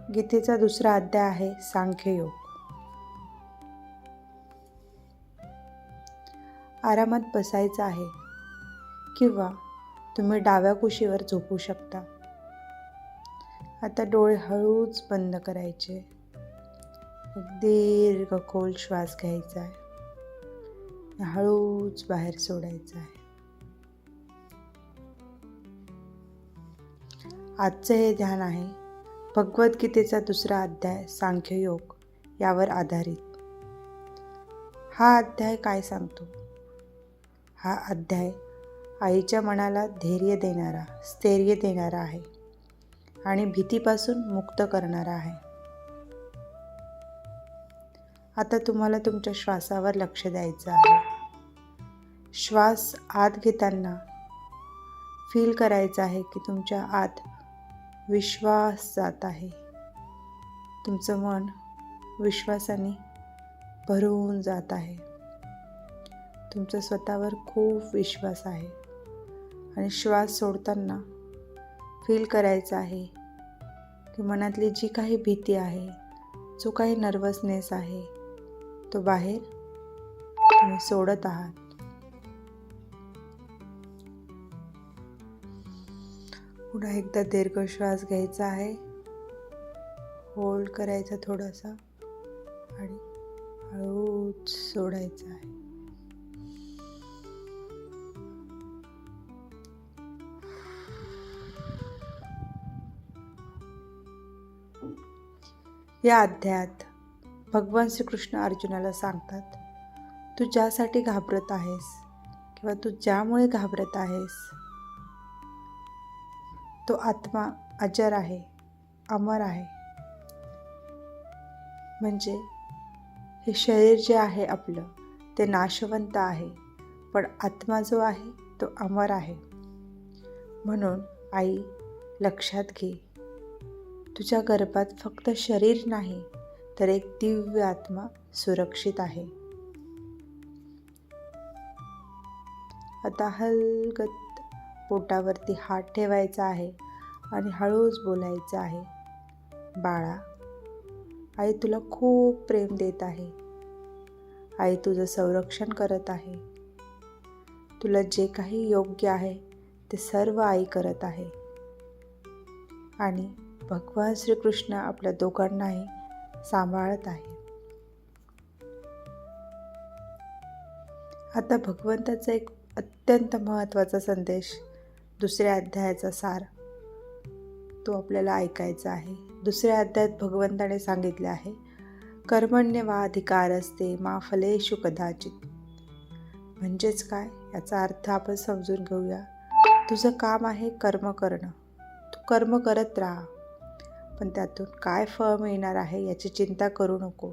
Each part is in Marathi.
गीतेचा दुसरा अध्याय आहे सांख्ययोग. आरामात बसायचं आहे किंवा तुम्ही डाव्या कुशीवर झोपू शकता. आता डोळे हळूच बंद करायचे. एक दीर्घ खोल श्वास घ्यायचा आहे, हळूच बाहेर सोडायचा आहे. आजचं हे ध्यान आहे भगवद्गीतेचा दुसरा अध्याय सांख्ययोग यावर आधारित. हा अध्याय काय सांगतो? हा अध्याय आईच्या मनाला स्थैर्य देणारा आहे आणि भीतीपासून मुक्त करणारा आहे. आता तुम्हाला तुमच्या श्वासावर लक्ष द्यायचं आहे. श्वास आत घेताना फील करायचं आहे की तुमच्या आत विश्वास जात आहे. तुमचं मन विश्वासाने भरून जात आहे. तुमचा स्वतःवर खूप विश्वास आहे. आणि श्वास सोडताना फील करायचं आहे की मनातली जी काही भीती आहे, जो काही नर्वसनेस आहे, तो बाहेर तुम्ही सोडत आहात. पुन्हा एकदा दीर्घ श्वास घ्यायचा आहे, होल्ड करायचा थोडासा आणि हळूच सोडायचा आहे. या अध्यायात भगवान श्रीकृष्ण अर्जुनाला सांगतात, तू ज्यासाठी घाबरत आहेस किंवा तू ज्यामुळे घाबरत आहेस, तो आत्मा अजर आहे, अमर आहे. म्हणजे हे शरीर जे आहे आपलं ते नाशवंत आहे, पण आत्मा जो आहे तो अमर आहे. म्हणून आई लक्षात घे, तुझ्या गर्भात फक्त शरीर नाही तर एक दिव्य आत्मा सुरक्षित आहे. आता हलगत पोटावरती हात ठेवायचा आहे आणि हळूच बोलायचं आहे, बाळा, आई तुला खूप प्रेम देत आहे. आई तुझं संरक्षण करत आहे. तुला जे काही योग्य आहे ते सर्व आई करत आहे. आणि भगवान श्रीकृष्ण आपल्या दोघांनाही सांभाळत आहे. आता भगवंताचा एक अत्यंत महत्त्वाचा संदेश, दुसऱ्या अध्यायाचा सार, तो आपल्याला ऐकायचा आहे. दुसऱ्या अध्यायात भगवंताने सांगितले आहे, कर्मण्येवाधिकारस्ते मा फलेषु कदाचित. म्हणजेच काय, याचा अर्थ आपण समजून घेऊया. तुझं काम आहे कर्म करणं. तू कर्म करत राहा, पण त्यातून काय फळ मिळणार आहे याची चिंता करू नको.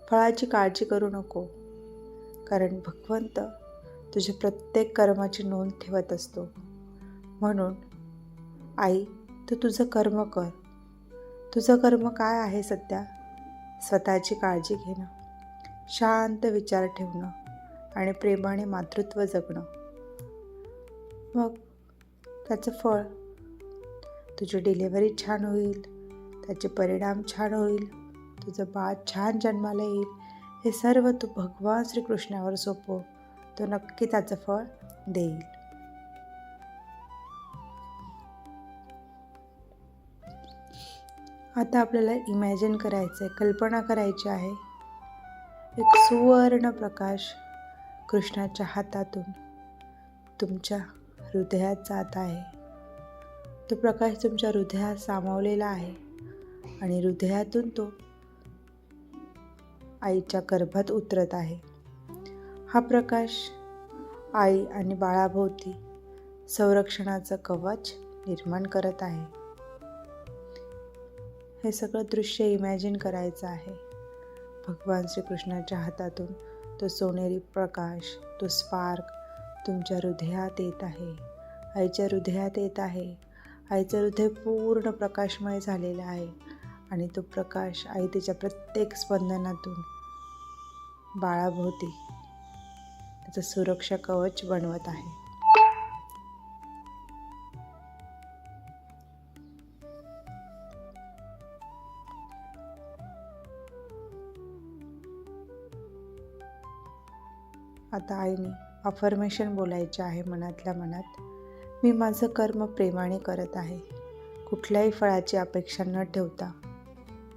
फळाची काळजी करू नको, कारण भगवंत तुझ्या प्रत्येक कर्माची नोंद ठेवत असतो. म्हणून आई, तू तुझं कर्म कर. तुझं कर्म काय आहे सध्या? स्वतःची काळजी घेणं, शांत विचार ठेवणं आणि प्रेमाने मातृत्व जगणं. मग त्याचं फळ, तुझी डिलिव्हरी छान होईल, त्याचे परिणाम छान होईल, तुझं बाळ छान जन्माला येईल. हे सर्व तू भगवान श्रीकृष्णावर सोपव, तो नक्की त्याचं फळ देईल. आता आपल्याला इमॅजिन करायचं आहे, कल्पना करायची आहे, एक सुवर्ण प्रकाश कृष्णाच्या हातातून तुमच्या हृदयात जात आहे. तो प्रकाश तुमच्या हृदयात सामावलेला आहे आणि हृदयातून तो आईच्या गर्भात उतरत आहे. हा प्रकाश आई आणि बाळाभोवती संरक्षणाचं कवच निर्माण करत आहे. हे सगळं दृश्य इमॅजिन करायचं आहे. भगवान श्रीकृष्णाच्या हातातून तो सोनेरी प्रकाश, तो स्पार्क तुमच्या हृदयात येत आहे, आईच्या हृदयात येत आहे. आईचं हृदय पूर्ण प्रकाशमय झालेलं आहे आणि तो प्रकाश आई तिच्या प्रत्येक स्पंदनातून बाळाभोवती त्याचं सुरक्षा कवच बनवत आहे. आता आईने अफर्मेशन बोलायचे आहे मनातल्या मनात. मी माझं कर्म प्रेमाने करत आहे. कुठल्याही फळाची अपेक्षा न ठेवता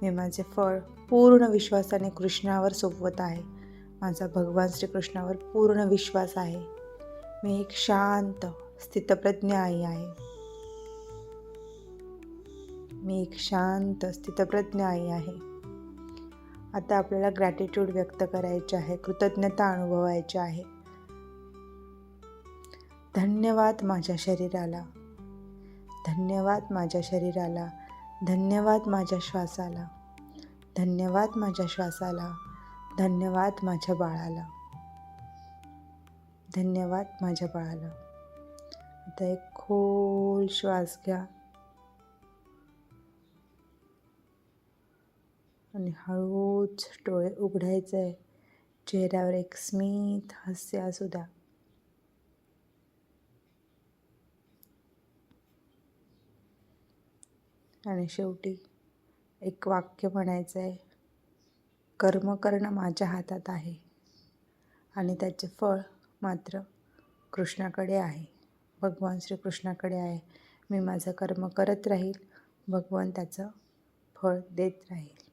मी माझे फळ पूर्ण विश्वासाने कृष्णावर सोपवत आहे. माझा भगवान श्रीकृष्णावर पूर्ण विश्वास आहे. मी एक शांत स्थितप्रज्ञ आई आहे. मी एक शांत स्थितप्रज्ञ आई आहे. आता आपल्याला ग्रॅटिट्यूड व्यक्त करायचे आहे, कृतज्ञता अनुभवायची आहे. धन्यवाद माझ्या शरीराला, धन्यवाद माझ्या शरीराला, धन्यवाद माझ्या श्वासाला, धन्यवाद माझ्या श्वासाला, धन्यवाद माझ्या बाळाला, धन्यवाद माझ्या बाळाला. आता एक खोल श्वास घ्या आणि हळूच डोळे उघडायचे आहे. चेहऱ्यावर एक स्मित हास्य असू द्या. आणि शेवटी एक वाक्य म्हणायचं आहे, कर्म करणं माझ्या हातात आहे आणि त्याचे फळ मात्र कृष्णाकडे आहे, भगवान श्रीकृष्णाकडे आहे. मी माझं कर्म करत राहील, भगवान त्याचं फळ देत राहील.